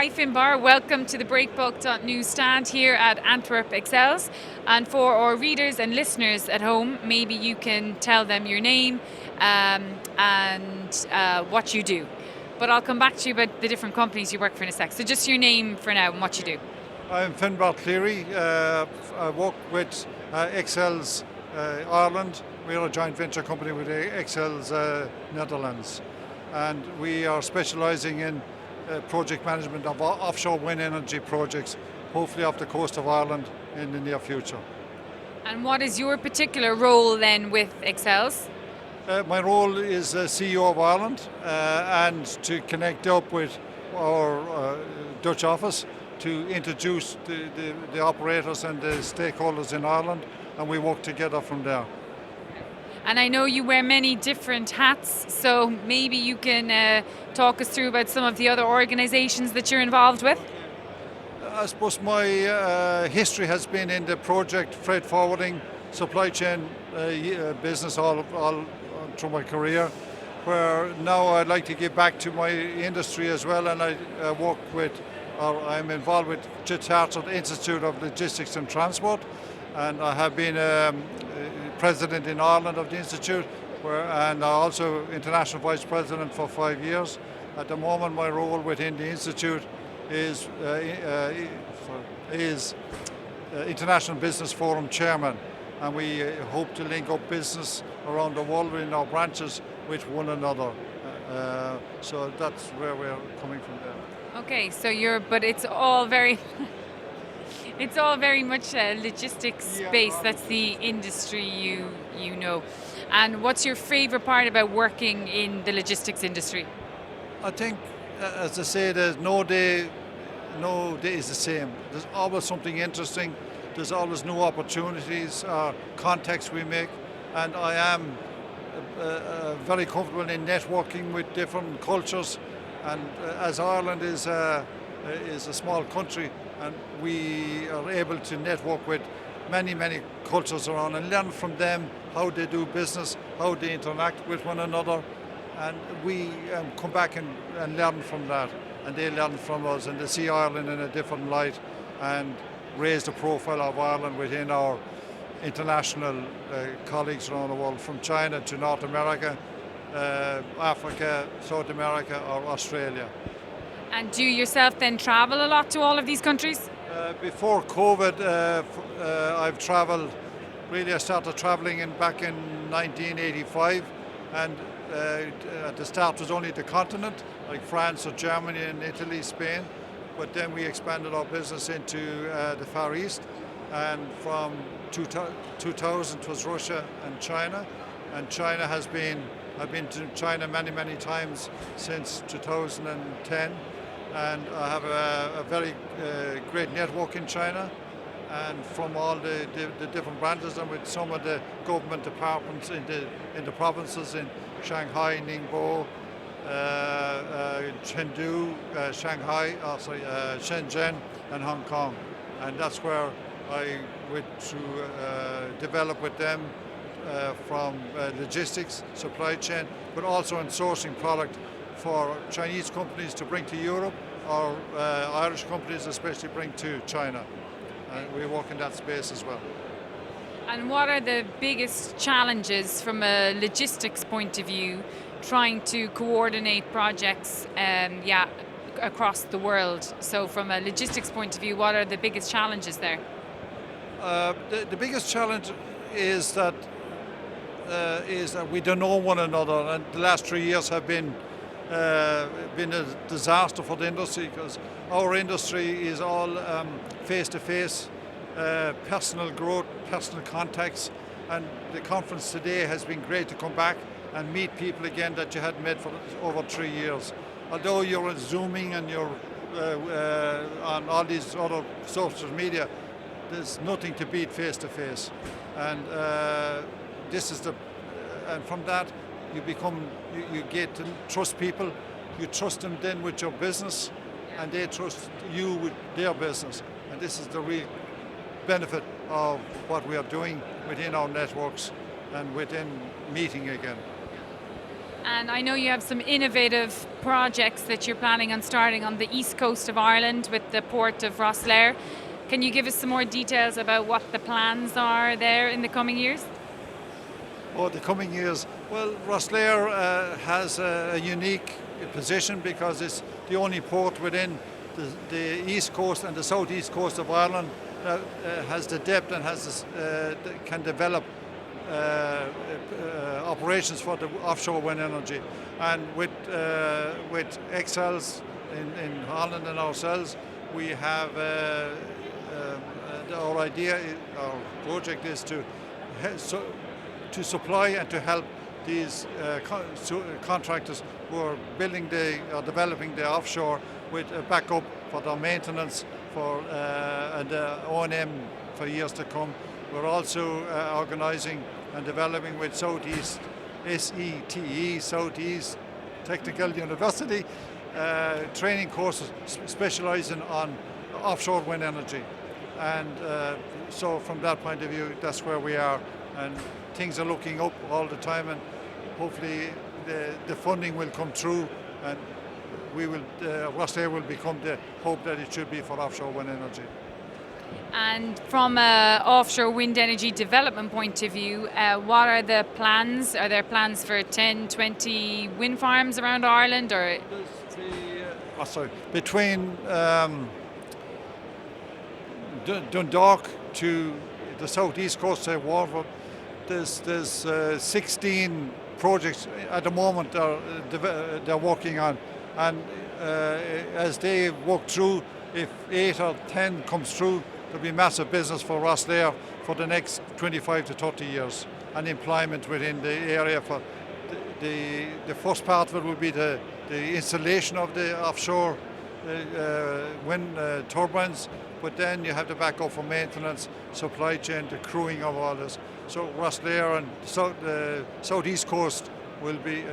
Hi Finbarr, welcome to the Breakbulk.news stand here at AntwerpXL. And for our readers and listeners at home, maybe you can tell them your name and what you do. But I'll come back to you about the different companies you work for in a sec. So just your name for now and what you do. I'm Finbarr Cleary. I work with XELLZ Ireland. We're a joint venture company with XELLZ Netherlands. And we are specialising in project management of offshore wind energy projects, hopefully off the coast of Ireland in the near future. And what is your particular role then with XELLZ? My role is CEO of Ireland and to connect up with our Dutch office to introduce the operators and the stakeholders in Ireland, and we work together from there. And I know you wear many different hats, so maybe you can talk us through about some of the other organisations that you're involved with. I suppose my history has been in the project, freight forwarding, supply chain business all through my career, where now I'd like to give back to my industry as well, and I work with, I'm involved with Chartered Institute of Logistics and Transport, and I have been president in Ireland of the Institute, and also international vice president for 5 years. At the moment, my role within the Institute is International Business Forum chairman, and we hope to link up business around the world in our branches with one another. So that's where we're coming from there. Okay, so but it's all very it's all very much logistics based. That's the industry you know. And what's your favorite part about working in the logistics industry? I think, as I say, there's no day is the same. There's always something interesting. There's always new opportunities, contacts we make, and I am very comfortable in networking with different cultures. And as Ireland is a small country, and we are able to network with many cultures around and learn from them how they do business, how they interact with one another, and we come back and learn from that, and they learn from us, and they see Ireland in a different light and raise the profile of Ireland within our international colleagues around the world, from China to North America, Africa, South America or Australia. And do you yourself then travel a lot to all of these countries? Before COVID, I've travelled. Really, I started travelling back in 1985, and at the start was only the continent, like France or Germany and Italy, Spain. But then we expanded our business into the Far East, and from 2000 was Russia and China. And China I've been to China many times since 2010. And I have a very great network in China, and from all the different branches, and with some of the government departments in the provinces in Shanghai, Ningbo, Chengdu, Shenzhen, and Hong Kong. And that's where I went to develop with them from logistics, supply chain, but also in sourcing product for Chinese companies to bring to Europe, or Irish companies especially bring to China. And we work in that space as well. And what are the biggest challenges from a logistics point of view, trying to coordinate projects across the world? So from a logistics point of view, what are the biggest challenges there? The biggest challenge is that we don't know one another, and the last 3 years have been a disaster for the industry, because our industry is all face-to-face, personal growth, personal contacts, and the conference today has been great to come back and meet people again that you hadn't met for over 3 years. Although you're Zooming and you're on all these other social media, there's nothing to beat face-to-face, and and from that you get to trust people. You trust them then with your business, and they trust you with their business. And this is the real benefit of what we are doing within our networks and within meeting again. And I know you have some innovative projects that you're planning on starting on the east coast of Ireland with the port of Rosslare. Can you give us some more details about what the plans are there in the coming years? Over the coming years, well, Rosslare has a unique position because it's the only port within the east coast and the southeast coast of Ireland that has the depth and can develop operations for the offshore wind energy. And with XELLZ in Holland and ourselves, we have our idea, our project is to supply and to help these contractors who are developing the offshore with a backup for their maintenance and O&M for years to come. We're also organising and developing with Southeast SETE, Southeast Technical University, training courses specialising on offshore wind energy. And so from that point of view, that's where we are. And things are looking up all the time, and hopefully the funding will come through, and Rosslare will become the hope that it should be for offshore wind energy. And from an offshore wind energy development point of view, what are the plans? Are there plans for 10, 20 wind farms around Ireland? Or between Dundalk to the southeast coast of Waterford, there's 16 projects at the moment they're working on, and as they work through, if 8 or 10 comes through, there'll be massive business for Rosslare for the next 25 to 30 years, and employment within the area. For the first part of it will be the installation of the offshore wind turbines, but then you have to back up for maintenance, supply chain, the crewing of all this. So Rosslare and the southeast coast will be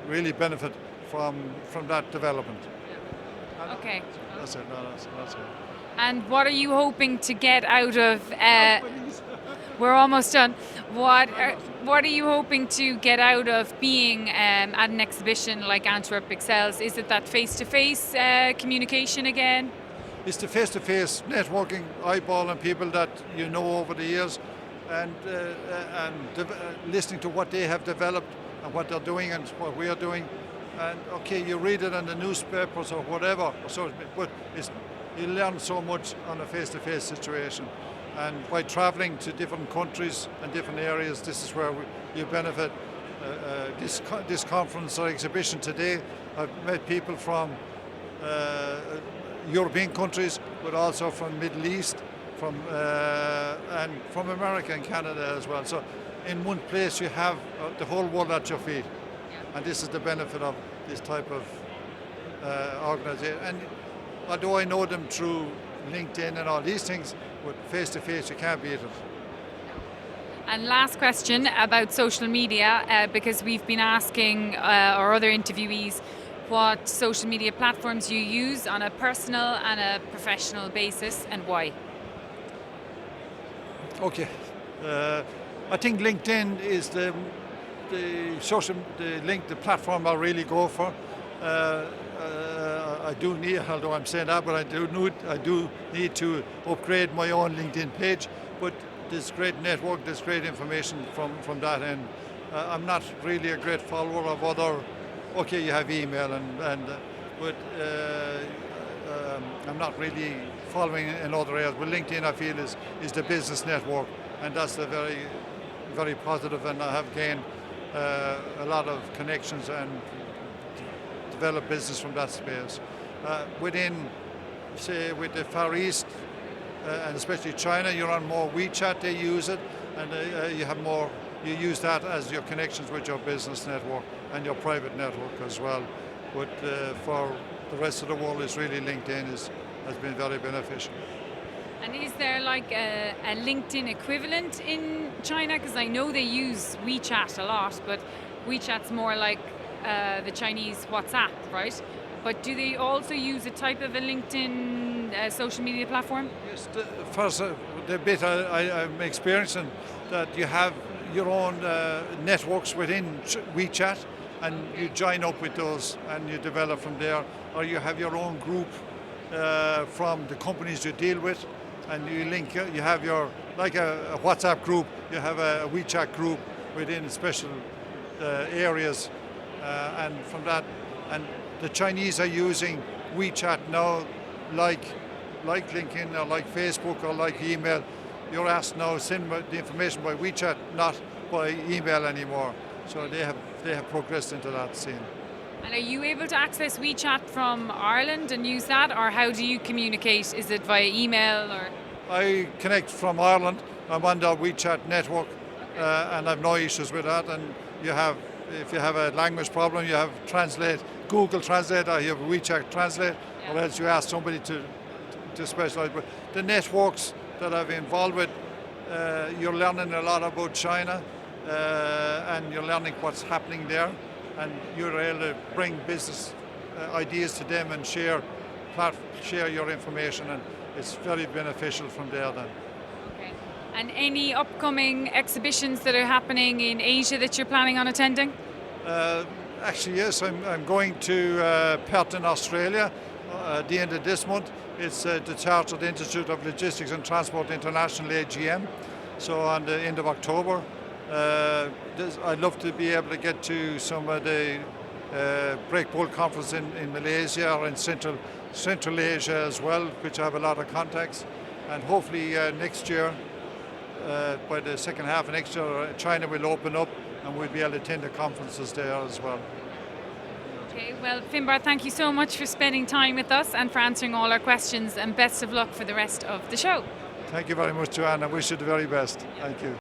really benefit from that development. Okay. That's it. No, that's it. And what are you hoping to get out of? We're almost done. What are you hoping to get out of being at an exhibition like AntwerpXL? Is it that face-to-face communication again? It's the face-to-face networking, eyeballing people that you know over the years, and listening to what they have developed and what they're doing and what we are doing. And okay, you read it in the newspapers or whatever, but you learn so much on a face-to-face situation. And by travelling to different countries and different areas, this is where you benefit. This conference or exhibition today, I've met people from European countries, but also from Middle East, and from America and Canada as well. So in one place you have the whole world at your feet. And this is the benefit of this type of organisation. And although I know them through LinkedIn and all these things, but face-to-face you can't beat it. And last question about social media, because we've been asking our other interviewees what social media platforms you use on a personal and a professional basis and why. Okay. I think LinkedIn is the platform I really go for. I do need, although I'm saying that, but I do need to upgrade my own LinkedIn page. But there's great network, there's great information from that end. I'm not really a great follower of other. Okay, you have email but I'm not really following in other areas. But LinkedIn, I feel, is the business network, and that's a very, very positive, and I have gained a lot of connections and developed business from that space. Within, say, with the Far East, and especially China, you're on more WeChat, they use it, and you use that as your connections with your business network and your private network as well. But for the rest of the world, it's really LinkedIn has been very beneficial. And is there like a LinkedIn equivalent in China? Because I know they use WeChat a lot, but WeChat's more like the Chinese WhatsApp, right? But do they also use a type of a LinkedIn social media platform? Yes, the bit I'm experiencing that you have your own networks within WeChat, and you join up with those and you develop from there, or you have your own group from the companies you deal with, and you link. You have your like a WhatsApp group. You have a WeChat group within special areas, and from that, and the Chinese are using WeChat now, like LinkedIn or like Facebook or like email. You're asked now send the information by WeChat, not by email anymore. So they have progressed into that scene. And are you able to access WeChat from Ireland and use that, or how do you communicate? Is it via email or? I connect from Ireland. I'm on the WeChat network, and I've no issues with that. And if you have a language problem, you have Google Translate, or you have WeChat Translate, or else you ask somebody to specialize. But the networks that I've involved with, you're learning a lot about China, and you're learning what's happening there, and you're able to bring business ideas to them and share your information, and it's very beneficial from there then. Okay. And any upcoming exhibitions that are happening in Asia that you're planning on attending? Actually, yes, I'm going to Perth in Australia at the end of this month. It's the Chartered Institute of Logistics and Transport International, AGM, so on the end of October. I'd love to be able to get to some of the Breakbolt conference in Malaysia or in Central Asia as well, which I have a lot of contacts. And hopefully next year, by the second half of next year, China will open up and we'll be able to attend the conferences there as well. Okay, well, Finbarr, thank you so much for spending time with us and for answering all our questions, and best of luck for the rest of the show. Thank you very much, Joanne. I wish you the very best. Thank you.